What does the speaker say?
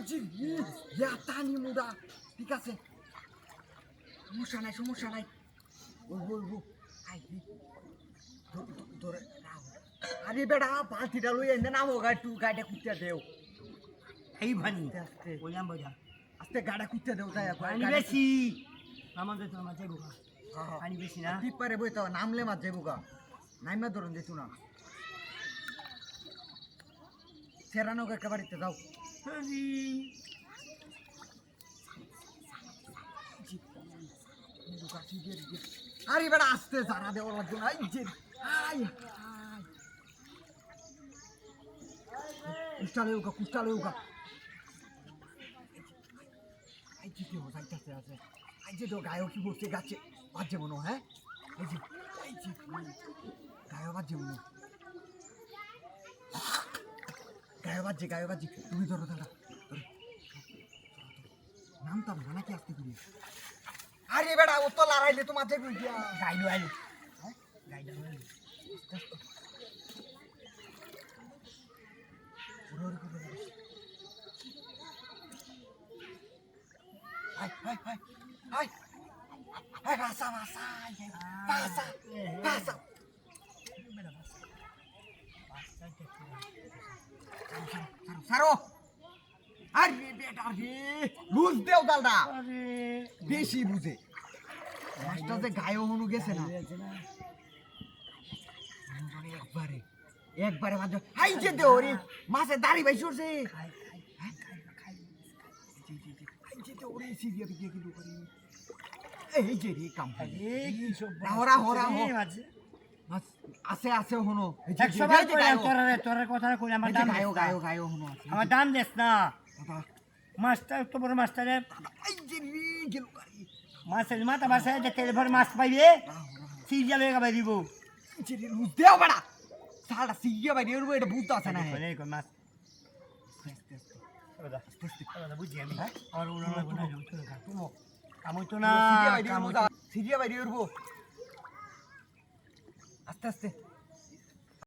জি ইয়া টানি মুডা ঠিক আছে সমস্যা নাই বলবো আই ধরে আরে বেটা বালতিটা লই এনে নামো গাড়িটা কুত্তে দেও এই ভানি আস্তে বললাম বোঝা আস্তে গাড়িটা কুত্তে দেও তাই পানি বেশি আমাদের তো মাঝে বোকা পানি বেশি না টিপ পারে বই তো নামলে মাছ যাইবো গা নাইমা ধরুন যেত না সেরানো একটা বাড়িতে যাও আরে বেটা আসতে জানা দেওয়া লাগবে না এই যে কুষ্টালে উগা এই যে কি যাইতেছে আছে এই যে তো গায়ক কি বসে গাছে বাজে মনো হ্যাঁ এই যে গায়ক বাজে মনো গায়ক বাজে তুমি ধরো দাদা নামতাম না নাকি আসতে করি আরে বেটা ও তো লড়াইলে তোমার যে গাইলো আইলো গাইলো Pasa. Saro. আরে বেটা রে বুঝ দেও দালদা আরে বেশি বুঝে মাস্টার যে গায়ে হনু গেছে না একবারে মাঝে হাই যে দেও রে মাছে দাড়ি ভাই সরছে এই যে রে কাম হরা আছে হনো তোর কথা কইলাম আমার দাম গায়ো হনো আমার দাম দেস না মাস্টার তো বড় মাস্টারে এই যে রে গেল মাছের মাথা বাসায় যে তেল ভর মাছ পাইবে সিরিয়াল হয়ে গাবে দিব যে রে দেও বড়া সাড়া সিগিয়া ভাই এর এটা বুঝতে আছে না মাছ বুঝি আমি আর কামই তো না সিগিয়া ভাই এর আস্তে আস্তে